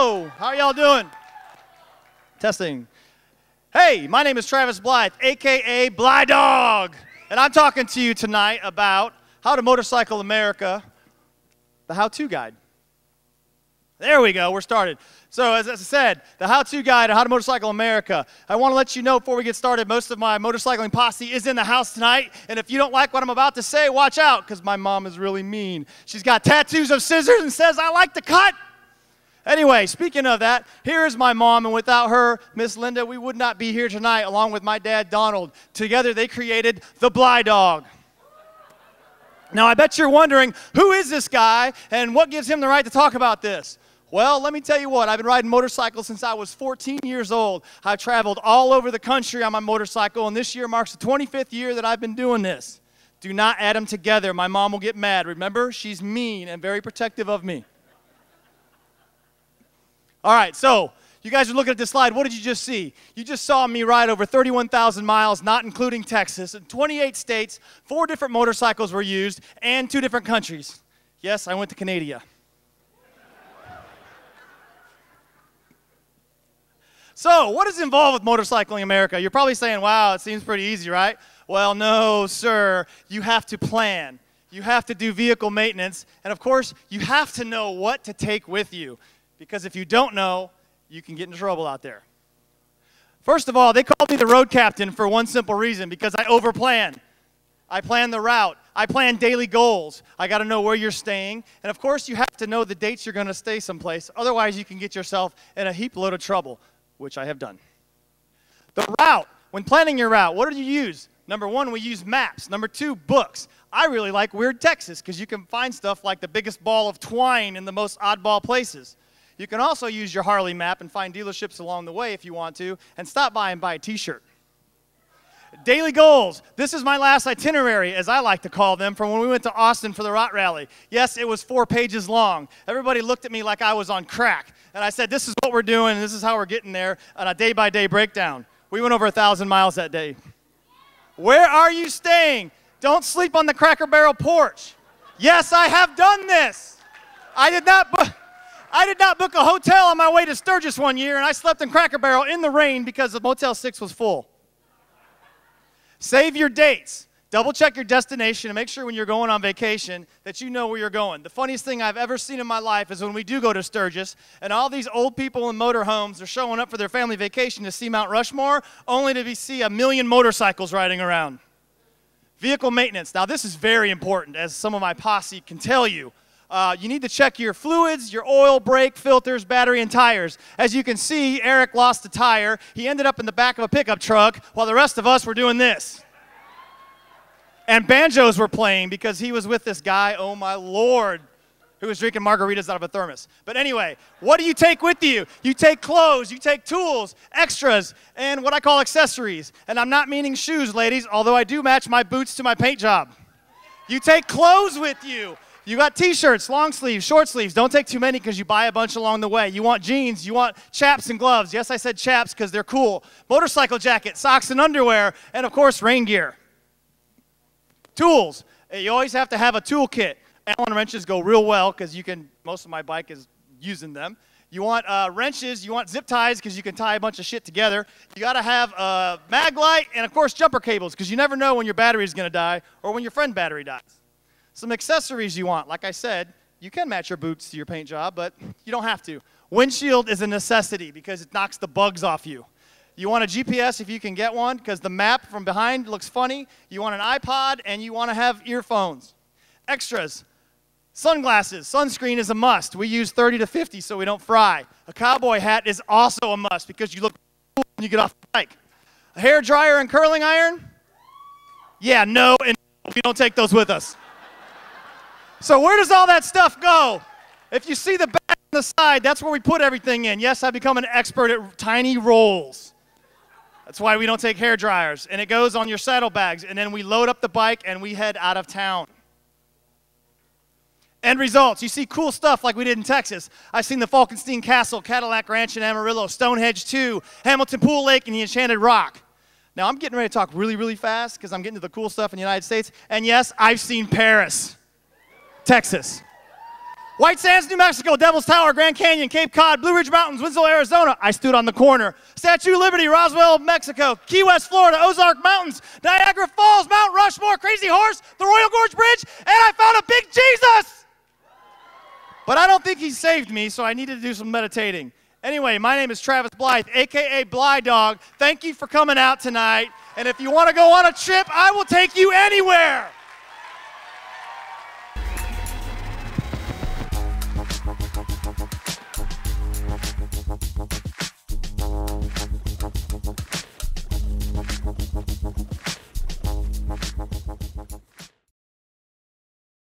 Hello, how are y'all doing? Testing. Hey, my name is Travis Blythe, AKA Blythe Dog, and I'm talking to you tonight about how to motorcycle America, the how-to guide. There we go, we're started. So as I said, the how-to guide on how to motorcycle America. I want to let you know before we get started, most of my motorcycling posse is in the house tonight, and if you don't like what I'm about to say, watch out, because my mom is really mean. She's got tattoos of scissors and says, I like to cut. Anyway, speaking of that, here is my mom, and without her, Miss Linda, we would not be here tonight, along with my dad, Donald. Together, they created the Blythe Dog. Now, I bet you're wondering, who is this guy, and what gives him the right to talk about this? Well, let me tell you what, I've been riding motorcycles since I was 14 years old. I've traveled all over the country on my motorcycle, and this year marks the 25th year that I've been doing this. Do not add them together. My mom will get mad. Remember, she's mean and very protective of me. All right, so you guys are looking at this slide. What did you just see? You just saw me ride over 31,000 miles, not including Texas. In 28 states, 4 different motorcycles were used, and 2 different countries. Yes, I went to Canada. So, what is involved with motorcycling America? You're probably saying, wow, it seems pretty easy, right? Well, no, sir. You have to plan. You have to do vehicle maintenance. And, of course, you have to know what to take with you. Because if you don't know, you can get in trouble out there. First of all, they called me the road captain for one simple reason, because I overplan. I plan the route. I plan daily goals. I got to know where you're staying. And, of course, you have to know the dates you're going to stay someplace. Otherwise, you can get yourself in a heap load of trouble, which I have done. The route. When planning your route, what do you use? Number 1, we use maps. Number 2, books. I really like Weird Texas because you can find stuff like the biggest ball of twine in the most oddball places. You can also use your Harley map and find dealerships along the way if you want to, and stop by and buy a t-shirt. Daily goals. This is my last itinerary, as I like to call them, from when we went to Austin for the Rot Rally. Yes, it was 4 pages long. Everybody looked at me like I was on crack. And I said, this is what we're doing, and this is how we're getting there, on a day-by-day breakdown. We went over 1,000 miles that day. Where are you staying? Don't sleep on the Cracker Barrel porch. Yes, I have done this. I did not book a hotel on my way to Sturgis one year, and I slept in Cracker Barrel in the rain because the Motel 6 was full. Save your dates. Double check your destination and make sure when you're going on vacation that you know where you're going. The funniest thing I've ever seen in my life is when we do go to Sturgis and all these old people in motorhomes are showing up for their family vacation to see Mount Rushmore, only to see 1 million motorcycles riding around. Vehicle maintenance. Now, this is very important, as some of my posse can tell you. You need to check your fluids, your oil, brake, filters, battery, and tires. As you can see, Eric lost a tire. He ended up in the back of a pickup truck while the rest of us were doing this. And banjos were playing because he was with this guy, oh my Lord, who was drinking margaritas out of a thermos. But anyway, what do you take with you? You take clothes, you take tools, extras, and what I call accessories. And I'm not meaning shoes, ladies, although I do match my boots to my paint job. You take clothes with you. You got t-shirts, long sleeves, short sleeves. Don't take too many because you buy a bunch along the way. You want jeans, you want chaps and gloves. Yes, I said chaps because they're cool. Motorcycle jacket, socks and underwear, and of course, rain gear. Tools. You always have to have a tool kit. Allen wrenches go real well because most of my bike is using them. You want wrenches, you want zip ties because you can tie a bunch of shit together. You got to have a mag light and, of course, jumper cables because you never know when your battery is going to die or when your friend's battery dies. Some accessories you want. Like I said, you can match your boots to your paint job, but you don't have to. Windshield is a necessity because it knocks the bugs off you. You want a GPS if you can get one because the map from behind looks funny. You want an iPod, and you want to have earphones. Extras. Sunglasses. Sunscreen is a must. We use 30 to 50 so we don't fry. A cowboy hat is also a must because you look cool when you get off the bike. A hair dryer and curling iron? Yeah, no, and we don't take those with us. So where does all that stuff go? If you see the back and the side, that's where we put everything in. Yes, I've become an expert at tiny rolls. That's why we don't take hair dryers. And it goes on your saddlebags. And then we load up the bike and we head out of town. End results. You see cool stuff like we did in Texas. I've seen the Falkenstein Castle, Cadillac Ranch in Amarillo, Stonehenge 2, Hamilton Pool Lake, and the Enchanted Rock. Now, I'm getting ready to talk really, really fast because I'm getting to the cool stuff in the United States. And yes, I've seen Paris, Texas. White Sands, New Mexico, Devil's Tower, Grand Canyon, Cape Cod, Blue Ridge Mountains, Winslow, Arizona. I stood on the corner. Statue of Liberty, Roswell, Mexico, Key West, Florida, Ozark Mountains, Niagara Falls, Mount Rushmore, Crazy Horse, the Royal Gorge Bridge, and I found a big Jesus! But I don't think he saved me, so I needed to do some meditating. Anyway, my name is Travis Blythe, a.k.a. Blythe Dog. Thank you for coming out tonight. And if you want to go on a trip, I will take you anywhere.